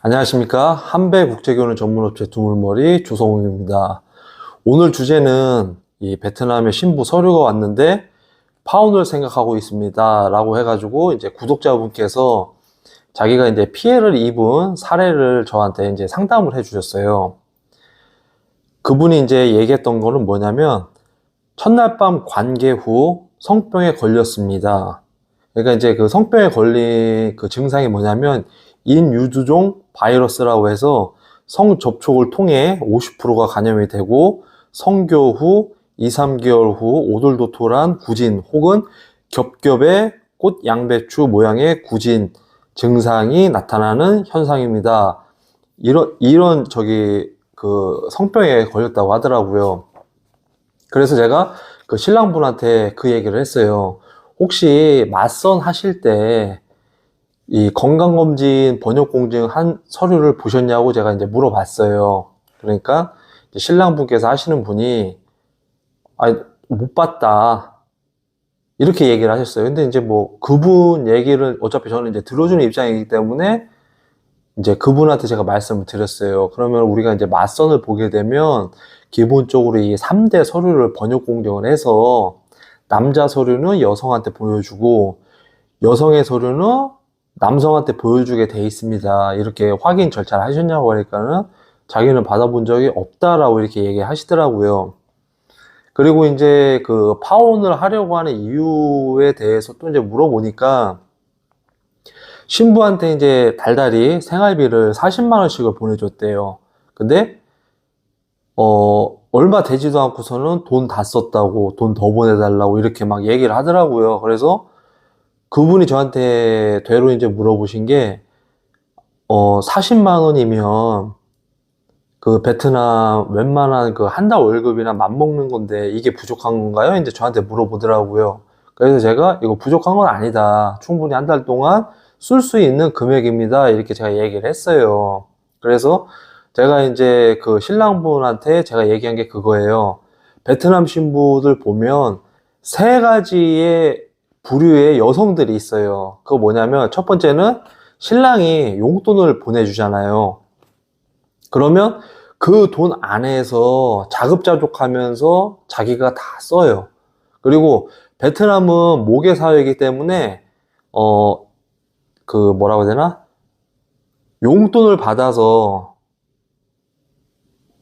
안녕하십니까. 한배국제교환 전문업체 두물머리 주성웅입니다. 오늘 주제는 이 베트남의 신부 서류가 왔는데 파혼을 생각하고 있습니다 라고 해가지고 이제 구독자분께서 자기가 이제 피해를 입은 사례를 저한테 이제 상담을 해주셨어요. 그분이 이제 얘기했던 거는 뭐냐면 첫날 밤 관계 후 성병에 걸렸습니다. 그러니까 이제 그 성병에 걸린 그 증상이 뭐냐면 인유두종 바이러스라고 해서 성접촉을 통해 50%가 감염이 되고 성교 후 2, 3개월 후 오돌도돌한 구진 혹은 겹겹의 꽃 양배추 모양의 구진 증상이 나타나는 현상입니다. 이런 그 성병에 걸렸다고 하더라고요. 그래서 제가 그 신랑분한테 그 얘기를 했어요. 혹시 맞선 하실 때 이 건강검진 번역공증 한 서류를 보셨냐고 제가 이제 물어봤어요. 그러니까 신랑분께서 하시는 분이 못 봤다 이렇게 얘기를 하셨어요. 근데 이제 뭐 그분 얘기를 어차피 저는 이제 들어주는 입장이기 때문에 이제 그분한테 제가 말씀을 드렸어요. 그러면 우리가 이제 맞선을 보게 되면 기본적으로 이 3대 서류를 번역 공정을 해서 남자 서류는 여성한테 보여주고 여성의 서류는 남성한테 보여주게 돼 있습니다. 이렇게 확인 절차를 하셨냐고 하니까는 자기는 받아본 적이 없다라고 이렇게 얘기하시더라고요. 그리고 이제 그 파혼을 하려고 하는 이유에 대해서 또 이제 물어보니까 신부한테 이제 달달이 생활비를 40만 원씩을 보내줬대요. 근데 얼마 되지도 않고서는 돈 다 썼다고 돈 더 보내달라고 이렇게 막 얘기를 하더라고요. 그래서 그분이 저한테 되로 이제 물어보신 게 40만 원이면 그 베트남 웬만한 그 한 달 월급이나 맞먹는 건데 이게 부족한 건가요? 이제 저한테 물어보더라고요. 그래서 제가 이거 부족한 건 아니다. 충분히 한 달 동안 쓸 수 있는 금액입니다. 이렇게 제가 얘기를 했어요. 그래서 제가 이제 그 신랑분한테 제가 얘기한 게 그거예요. 베트남 신부들 보면 세 가지의 부류의 여성들이 있어요. 그거 뭐냐면 첫 번째는 신랑이 용돈을 보내주잖아요. 그러면 그 돈 안에서 자급자족하면서 자기가 다 써요. 그리고 베트남은 모계 사회이기 때문에 그 뭐라고 해야 되나? 용돈을 받아서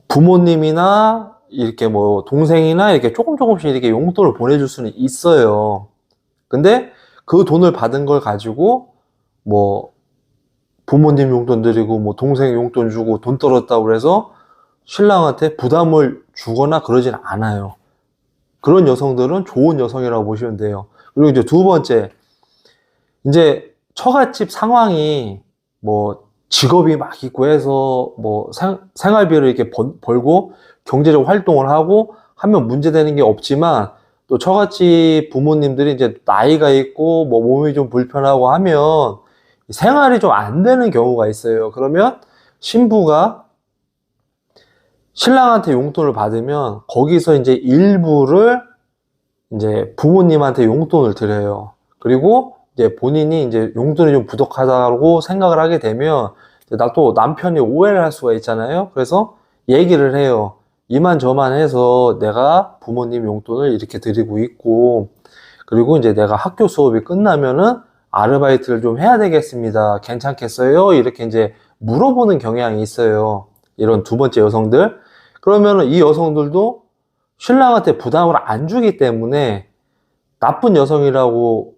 부모님이나 이렇게 뭐 동생이나 이렇게 조금씩 이렇게 용돈을 보내줄 수는 있어요. 근데 그 돈을 받은 걸 가지고 뭐 부모님 용돈 드리고 뭐 동생 용돈 주고 돈 떨었다고 그래서 신랑한테 부담을 주거나 그러진 않아요. 그런 여성들은 좋은 여성이라고 보시면 돼요. 그리고 이제 두 번째, 이제 처갓집 상황이 뭐 직업이 막 있고 해서 뭐 생활비를 이렇게 벌고 경제적 활동을 하고 하면 문제되는 게 없지만 또 처갓집 부모님들이 이제 나이가 있고 뭐 몸이 좀 불편하고 하면 생활이 좀 안 되는 경우가 있어요. 그러면 신부가 신랑한테 용돈을 받으면 거기서 이제 일부를 이제 부모님한테 용돈을 드려요. 그리고 이제 본인이 이제 용돈이 좀 부족하다고 생각을 하게 되면 나 또 남편이 오해를 할 수가 있잖아요. 그래서 얘기를 해요. 이만저만 해서 내가 부모님 용돈을 이렇게 드리고 있고 그리고 이제 내가 학교 수업이 끝나면은 아르바이트를 좀 해야 되겠습니다. 괜찮겠어요? 이렇게 이제 물어보는 경향이 있어요. 이런 두 번째 여성들. 그러면은 이 여성들도 신랑한테 부담을 안 주기 때문에 나쁜 여성이라고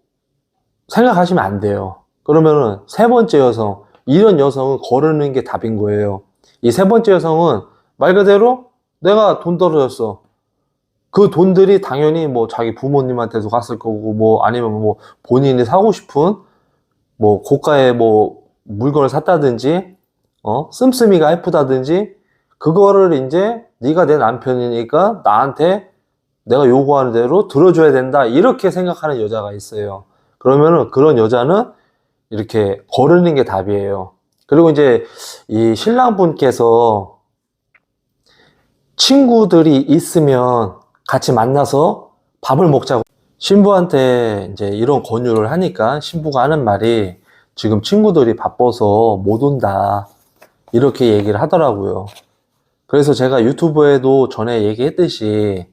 생각하시면 안 돼요. 그러면은 세 번째 여성, 이런 여성은 거르는 게 답인 거예요. 이 세 번째 여성은 말 그대로 내가 돈 떨어졌어. 그 돈들이 당연히 뭐 자기 부모님한테도 갔을 거고 뭐 아니면 뭐 본인이 사고 싶은 뭐 고가의 뭐 물건을 샀다든지 씀씀이가 예쁘다든지 그거를 이제 네가 내 남편이니까 나한테 내가 요구하는 대로 들어줘야 된다 이렇게 생각하는 여자가 있어요. 그러면은 그런 여자는 이렇게 거르는 게 답이에요. 그리고 이제 이 신랑분께서 친구들이 있으면 같이 만나서 밥을 먹자고 신부한테 이제 이런 권유를 하니까 신부가 하는 말이 지금 친구들이 바빠서 못 온다. 이렇게 얘기를 하더라고요. 그래서 제가 유튜브에도 전에 얘기했듯이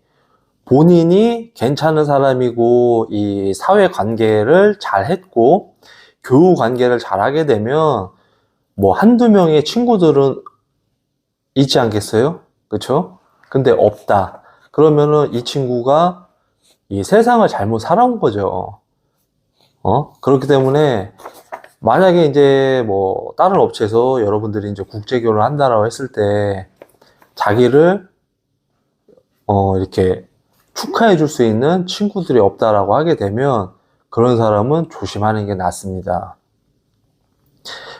본인이 괜찮은 사람이고 이 사회 관계를 잘 했고 교우 관계를 잘 하게 되면 뭐 한두 명의 친구들은 있지 않겠어요? 그쵸? 근데 없다. 그러면은 이 친구가 이 세상을 잘못 살아온 거죠. 그렇기 때문에 만약에 이제 뭐 다른 업체에서 여러분들이 이제 국제 결혼을 한다라고 했을 때 자기를 이렇게 축하해 줄 수 있는 친구들이 없다라고 하게 되면 그런 사람은 조심하는 게 낫습니다.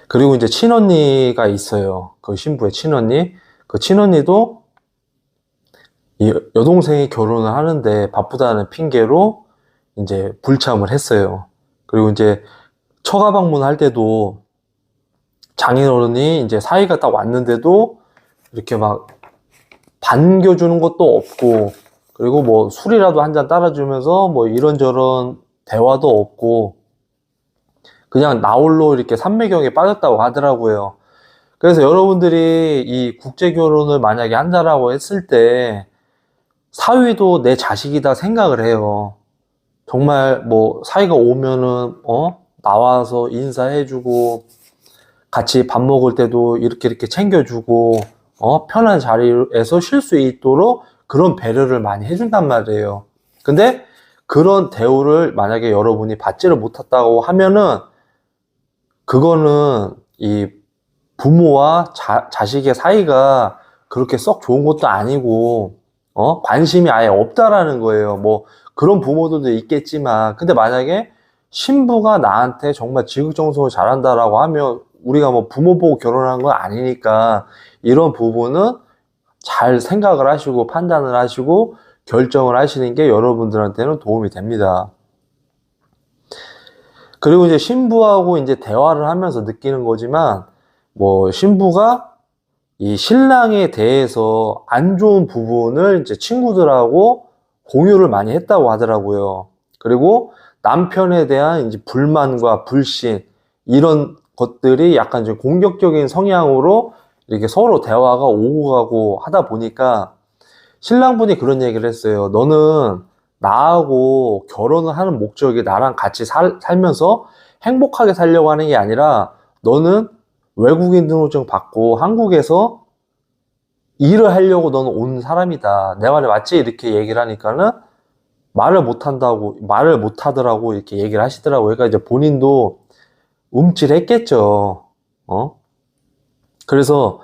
그리고 이제 친언니가 있어요. 그 신부의 친언니. 그 친언니도 이 여동생이 결혼을 하는데 바쁘다는 핑계로 이제 불참을 했어요. 그리고 이제 처가 방문할 때도 장인어른이 이제 사이가 딱 왔는데도 이렇게 막 반겨주는 것도 없고, 그리고 뭐 술이라도 한 잔 따라주면서 뭐 이런저런 대화도 없고, 그냥 나홀로 이렇게 삼매경에 빠졌다고 하더라고요. 그래서 여러분들이 이 국제 결혼을 만약에 한다라고 했을 때 사위도 내 자식이다 생각을 해요. 정말 뭐 사위가 오면은 나와서 인사해주고 같이 밥 먹을 때도 이렇게 챙겨주고 편한 자리에서 쉴 수 있도록 그런 배려를 많이 해준단 말이에요. 근데 그런 대우를 만약에 여러분이 받지를 못했다고 하면은 그거는 이 부모와 자식의 사이가 그렇게 썩 좋은 것도 아니고 관심이 아예 없다라는 거예요. 뭐 그런 부모들도 있겠지만, 근데 만약에 신부가 나한테 정말 지극정성을 잘한다라고 하면 우리가 뭐 부모 보고 결혼한 건 아니니까 이런 부분은 잘 생각을 하시고 판단을 하시고 결정을 하시는 게 여러분들한테는 도움이 됩니다. 그리고 이제 신부하고 이제 대화를 하면서 느끼는 거지만, 뭐 신부가 이 신랑에 대해서 안 좋은 부분을 이제 친구들하고 공유를 많이 했다고 하더라고요. 그리고 남편에 대한 이제 불만과 불신, 이런 것들이 약간 이제 공격적인 성향으로 이렇게 서로 대화가 오고 가고 하다 보니까 신랑분이 그런 얘기를 했어요. 너는 나하고 결혼을 하는 목적이 나랑 같이 살면서 행복하게 살려고 하는 게 아니라 너는 외국인 등록증 받고 한국에서 일을 하려고 너는 온 사람이다. 내 말이 맞지? 이렇게 얘기를 하니까는 말을 못 하더라고 이렇게 얘기를 하시더라고요. 그러니까 이제 본인도 움찔했겠죠. 그래서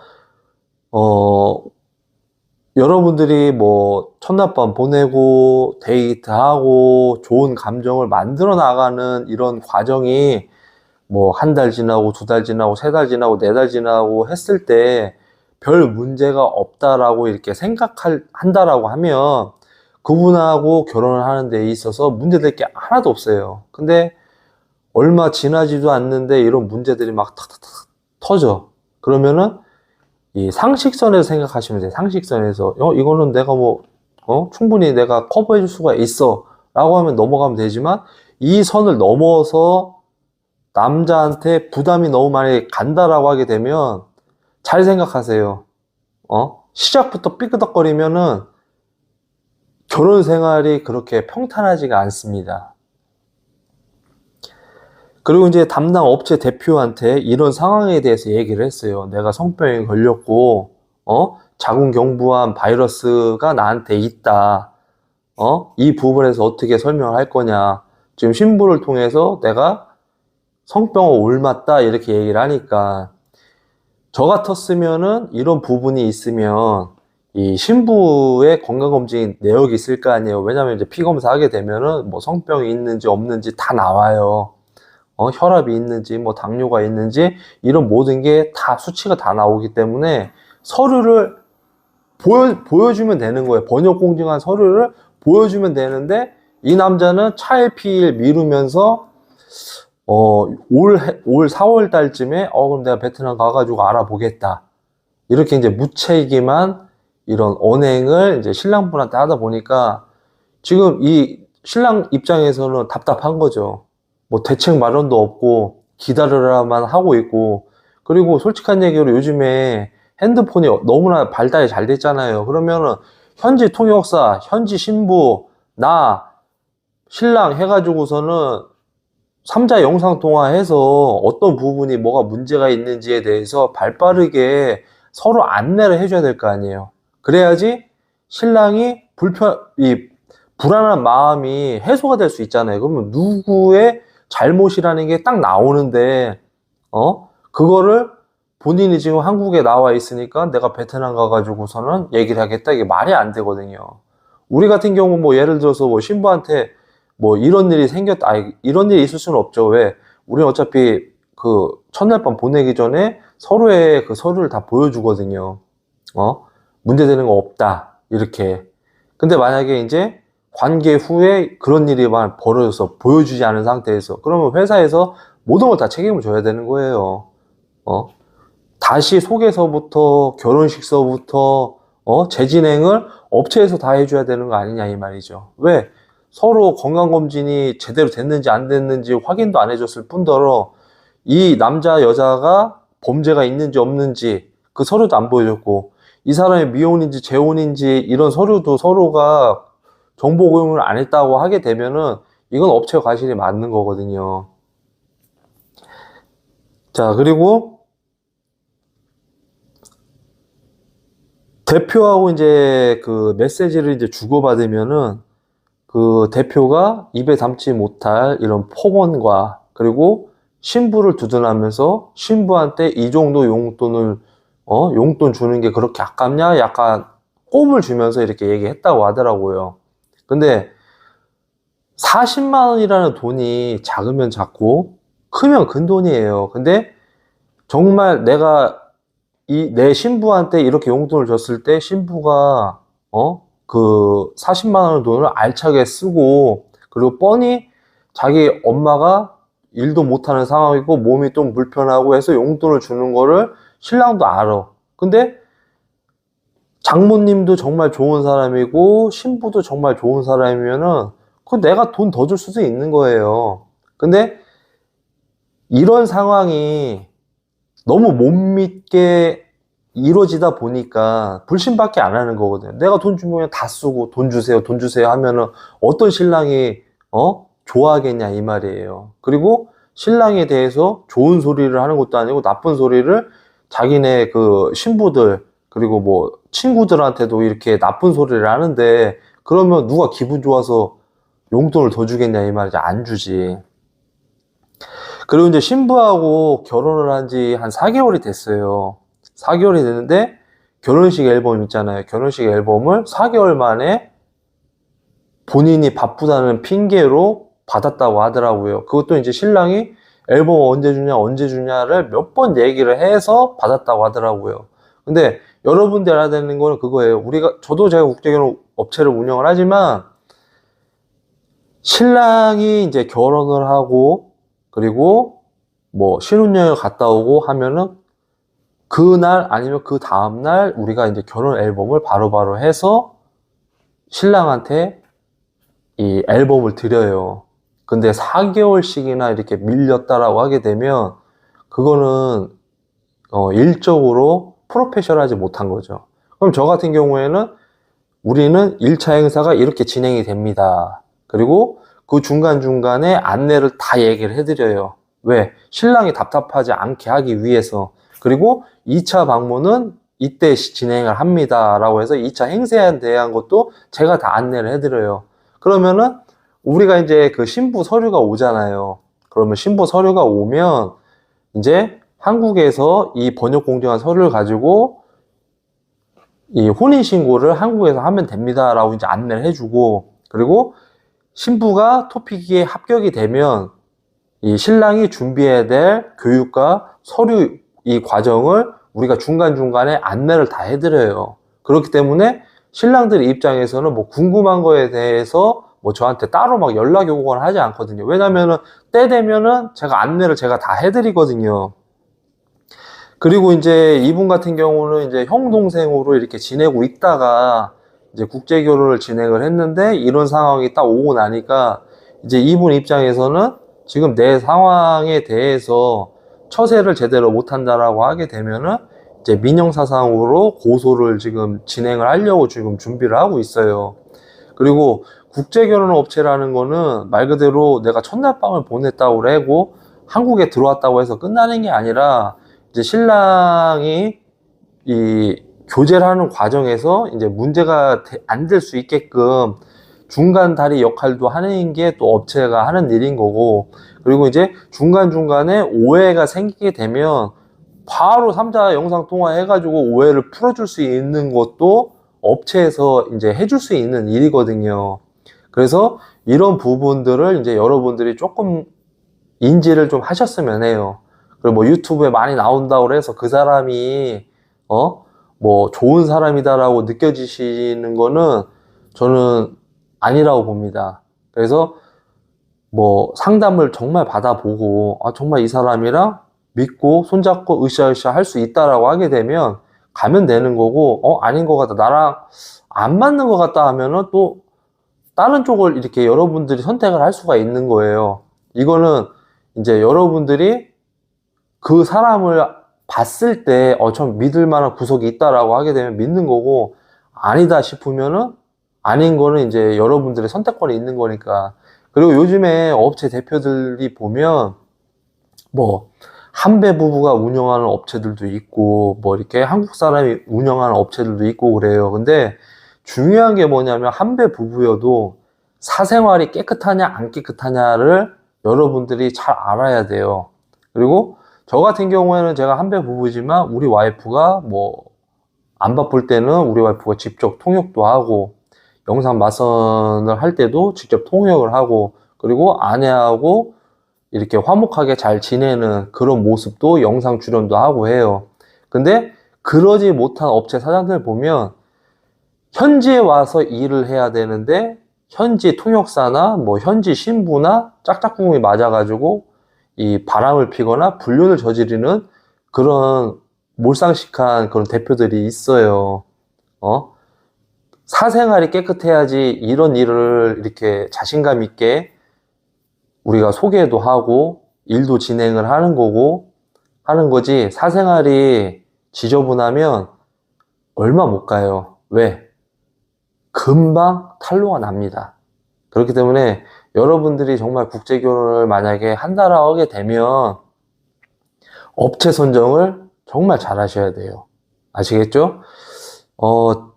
여러분들이 뭐 첫날밤 보내고 데이트하고 좋은 감정을 만들어 나가는 이런 과정이 뭐 한 달 지나고 두 달 지나고 세 달 지나고 네 달 지나고 했을 때 별 문제가 없다라고 이렇게 한다라고 하면 그분하고 결혼을 하는 데 있어서 문제될 게 하나도 없어요. 근데 얼마 지나지도 않는데 이런 문제들이 막 탁탁탁 터져. 그러면은 이 상식선에서 생각하시면 돼요. 상식선에서 이거는 내가 뭐 충분히 내가 커버해 줄 수가 있어 라고 하면 넘어가면 되지만, 이 선을 넘어서 남자한테 부담이 너무 많이 간다라고 하게 되면 잘 생각하세요. 시작부터 삐끄덕거리면은 결혼 생활이 그렇게 평탄하지가 않습니다. 그리고 이제 담당 업체 대표한테 이런 상황에 대해서 얘기를 했어요. 내가 성병에 걸렸고, 자궁경부암 바이러스가 나한테 있다. 이 부분에서 어떻게 설명을 할 거냐. 지금 신부를 통해서 내가 성병을 옮았다 이렇게 얘기를 하니까, 저 같았으면은 이런 부분이 있으면 이 신부의 건강검진 내역이 있을 거 아니에요. 왜냐면 이제 피검사 하게 되면은 뭐 성병이 있는지 없는지 다 나와요. 혈압이 있는지 뭐 당뇨가 있는지 이런 모든 게 다 수치가 다 나오기 때문에 서류를 보여주면 되는 거예요. 번역 공증한 서류를 보여주면 되는데, 이 남자는 차일피일 미루면서 올 4월 달쯤에 그럼 내가 베트남 가가지고 알아보겠다. 이렇게 이제 무책임한 이런 언행을 이제 신랑분한테 하다 보니까 지금 이 신랑 입장에서는 답답한 거죠. 뭐 대책 마련도 없고 기다려라만 하고 있고, 그리고 솔직한 얘기로 요즘에 핸드폰이 너무나 발달이 잘 됐잖아요. 그러면은 현지 통역사, 현지 신부, 나, 신랑 해가지고서는 3자 영상통화해서 어떤 부분이 뭐가 문제가 있는지에 대해서 발빠르게 서로 안내를 해줘야 될 거 아니에요. 그래야지 신랑이 불안한 마음이 해소가 될 수 있잖아요. 그러면 누구의 잘못이라는 게 딱 나오는데, 그거를 본인이 지금 한국에 나와 있으니까 내가 베트남 가가지고서는 얘기를 하겠다. 이게 말이 안 되거든요. 우리 같은 경우 뭐 예를 들어서 뭐 신부한테 뭐 이런 일이 생겼다. 이런 일이 있을 수는 없죠. 왜? 우리는 어차피 그 첫날 밤 보내기 전에 서로의 그 서류를 다 보여주거든요. 문제되는 거 없다. 이렇게. 근데 만약에 이제 관계 후에 그런 일이 만 벌어져서 보여주지 않은 상태에서 그러면 회사에서 모든 걸 다 책임을 져야 되는 거예요. 다시 속에서부터 결혼식서부터 재진행을 업체에서 다 해줘야 되는 거 아니냐 이 말이죠. 왜? 서로 건강검진이 제대로 됐는지 안 됐는지 확인도 안 해줬을 뿐더러 이 남자 여자가 범죄가 있는지 없는지 그 서류도 안 보여줬고 이 사람이 미혼인지 재혼인지 이런 서류도 서로가 정보 공유를 안 했다고 하게 되면은 이건 업체 과실이 맞는 거거든요. 자, 그리고 대표하고 이제 그 메시지를 이제 주고받으면은 그 대표가 입에 담지 못할 이런 폭언과 그리고 신부를 두둔하면서 신부한테 이 정도 용돈을 용돈 주는 게 그렇게 아깝냐? 약간 꼼을 주면서 이렇게 얘기했다고 하더라고요. 근데 40만 원이라는 돈이 작으면 작고 크면 큰 돈이에요. 근데 정말 내가 내 신부한테 이렇게 용돈을 줬을 때 신부가 그 40만 원 돈을 알차게 쓰고 그리고 뻔히 자기 엄마가 일도 못하는 상황이고 몸이 좀 불편하고 해서 용돈을 주는 거를 신랑도 알아. 근데 장모님도 정말 좋은 사람이고 신부도 정말 좋은 사람이면은 그 내가 돈 더 줄 수도 있는 거예요. 근데 이런 상황이 너무 못 믿게 이루어지다 보니까 불신밖에 안 하는 거거든요. 내가 돈 주면 그냥 다 쓰고 돈 주세요 하면은 어떤 신랑이 좋아하겠냐 이 말이에요. 그리고 신랑에 대해서 좋은 소리를 하는 것도 아니고 나쁜 소리를 자기네 그 신부들 그리고 뭐 친구들한테도 이렇게 나쁜 소리를 하는데 그러면 누가 기분 좋아서 용돈을 더 주겠냐 이 말이지. 안 주지. 그리고 이제 신부하고 결혼을 한 지 한 4개월이 됐어요. 4개월이 됐는데 결혼식 앨범 있잖아요. 결혼식 앨범을 4개월 만에 본인이 바쁘다는 핑계로 받았다고 하더라고요. 그것도 이제 신랑이 앨범 언제 주냐를 몇 번 얘기를 해서 받았다고 하더라고요. 근데 여러분들 알아야 되는 거는 그거예요. 저도 제가 국제결혼 업체를 운영을 하지만 신랑이 이제 결혼을 하고 그리고 뭐 신혼여행을 갔다 오고 하면은 그날 아니면 그 다음날 우리가 이제 결혼 앨범을 바로바로 해서 신랑한테 이 앨범을 드려요. 근데 4개월씩이나 이렇게 밀렸다라고 하게 되면 그거는 일적으로 프로페셔널하지 못한 거죠. 그럼 저 같은 경우에는 우리는 1차 행사가 이렇게 진행이 됩니다. 그리고 그 중간중간에 안내를 다 얘기를 해드려요. 왜? 신랑이 답답하지 않게 하기 위해서. 그리고 2차 방문은 이때 진행을 합니다. 라고 해서 2차 행사에 대한 것도 제가 다 안내를 해드려요. 그러면은 우리가 이제 그 신부 서류가 오잖아요. 그러면 신부 서류가 오면 이제 한국에서 이 번역 공정한 서류를 가지고 이 혼인신고를 한국에서 하면 됩니다. 라고 이제 안내를 해주고 그리고 신부가 토픽에 합격이 되면 이 신랑이 준비해야 될 교육과 서류 이 과정을 우리가 중간중간에 안내를 다 해드려요. 그렇기 때문에 신랑들의 입장에서는 뭐 궁금한 거에 대해서 뭐 저한테 따로 막 연락이 오거나 하지 않거든요. 왜냐면은 때 되면은 제가 안내를 제가 다 해드리거든요. 그리고 이제 이분 같은 경우는 이제 형 동생으로 이렇게 지내고 있다가 이제 국제 결혼을 진행을 했는데 이런 상황이 딱 오고 나니까 이제 이분 입장에서는 지금 내 상황에 대해서 처세를 제대로 못한다라고 하게 되면은 이제 민형사상으로 고소를 지금 진행을 하려고 지금 준비를 하고 있어요. 그리고 국제결혼업체라는 거는 말 그대로 내가 첫날 밤을 보냈다고 하고 한국에 들어왔다고 해서 끝나는 게 아니라 이제 신랑이 이 교제를 하는 과정에서 이제 문제가 안 될 수 있게끔 중간 다리 역할도 하는 게 또 업체가 하는 일인 거고, 그리고 이제 중간중간에 오해가 생기게 되면 바로 3자 영상 통화해가지고 오해를 풀어줄 수 있는 것도 업체에서 이제 해줄 수 있는 일이거든요. 그래서 이런 부분들을 이제 여러분들이 조금 인지를 좀 하셨으면 해요. 그리고 뭐 유튜브에 많이 나온다고 해서 그 사람이 뭐 좋은 사람이다라고 느껴지시는 거는 저는 아니라고 봅니다. 그래서 뭐 상담을 정말 받아보고 정말 이 사람이랑 믿고 손잡고 으쌰으쌰 할 수 있다라고 하게 되면 가면 되는 거고, 아닌 것 같다, 나랑 안 맞는 것 같다 하면은 또 다른 쪽을 이렇게 여러분들이 선택을 할 수가 있는 거예요. 이거는 이제 여러분들이 그 사람을 봤을 때 좀 믿을 만한 구석이 있다라고 하게 되면 믿는 거고, 아니다 싶으면은 아닌 거는 이제 여러분들의 선택권이 있는 거니까. 그리고 요즘에 업체 대표들이 보면 뭐 한배 부부가 운영하는 업체들도 있고 뭐 이렇게 한국 사람이 운영하는 업체들도 있고 그래요. 근데 중요한 게 뭐냐면 한배 부부여도 사생활이 깨끗하냐 안 깨끗하냐를 여러분들이 잘 알아야 돼요. 그리고 저 같은 경우에는 제가 한배 부부지만 우리 와이프가 뭐 안 바쁠 때는 우리 와이프가 직접 통역도 하고, 영상 맞선을 할 때도 직접 통역을 하고, 그리고 아내하고 이렇게 화목하게 잘 지내는 그런 모습도 영상 출연도 하고 해요. 근데 그러지 못한 업체 사장들 보면 현지에 와서 일을 해야 되는데 현지 통역사나 뭐 현지 신부나 짝짝꿍이 맞아가지고 이 바람을 피거나 불륜을 저지르는 그런 몰상식한 그런 대표들이 있어요. 사생활이 깨끗해야지 이런 일을 이렇게 자신감 있게 우리가 소개도 하고 일도 진행을 하는 거고 하는 거지, 사생활이 지저분하면 얼마 못 가요. 왜? 금방 탄로가 납니다. 그렇기 때문에 여러분들이 정말 국제결혼을 만약에 한다라고 하게 되면 업체 선정을 정말 잘 하셔야 돼요. 아시겠죠?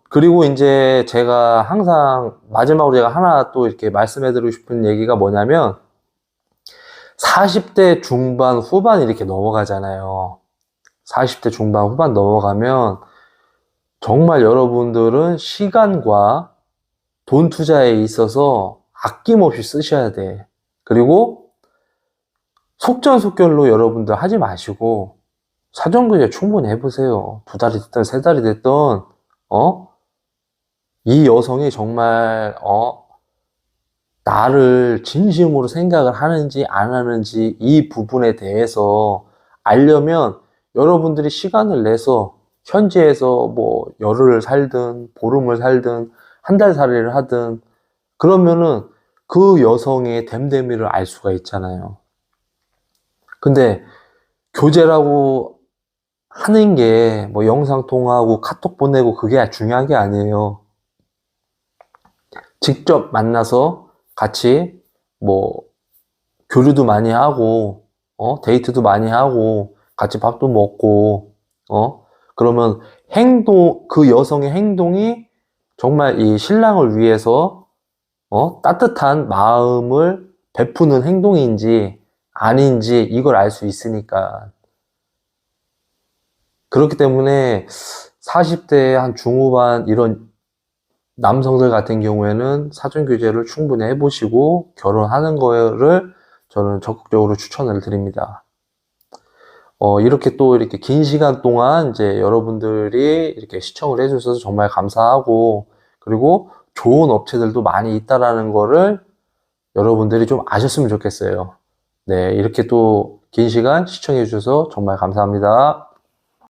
그리고 이제 제가 항상 마지막으로 제가 하나 또 이렇게 말씀해 드리고 싶은 얘기가 뭐냐면 40대 중반 후반 이렇게 넘어가잖아요. 40대 중반 후반 넘어가면 정말 여러분들은 시간과 돈 투자에 있어서 아낌없이 쓰셔야 돼. 그리고 속전속결로 여러분들 하지 마시고 사전교제 충분히 해보세요. 2달이 됐든 3달이 됐든 이 여성이 정말 나를 진심으로 생각을 하는지 안 하는지 이 부분에 대해서 알려면 여러분들이 시간을 내서 현지에서 뭐 열흘을 살든 보름을 살든 한 달 살이를 하든 그러면은 그 여성의 됨됨이를 알 수가 있잖아요. 근데 교제라고 하는 게 뭐 영상 통화하고 카톡 보내고 그게 중요한 게 아니에요. 직접 만나서 같이 뭐 교류도 많이 하고 데이트도 많이 하고 같이 밥도 먹고 그러면 그 여성의 행동이 정말 이 신랑을 위해서 따뜻한 마음을 베푸는 행동인지 아닌지 이걸 알 수 있으니까. 그렇기 때문에 40대 한 중후반 이런 남성들 같은 경우에는 사전교제를 충분히 해보시고 결혼하는 거를 저는 적극적으로 추천을 드립니다. 이렇게 또 이렇게 긴 시간 동안 이제 여러분들이 이렇게 시청을 해주셔서 정말 감사하고, 그리고 좋은 업체들도 많이 있다라는 거를 여러분들이 좀 아셨으면 좋겠어요. 네, 이렇게 또 긴 시간 시청해 주셔서 정말 감사합니다.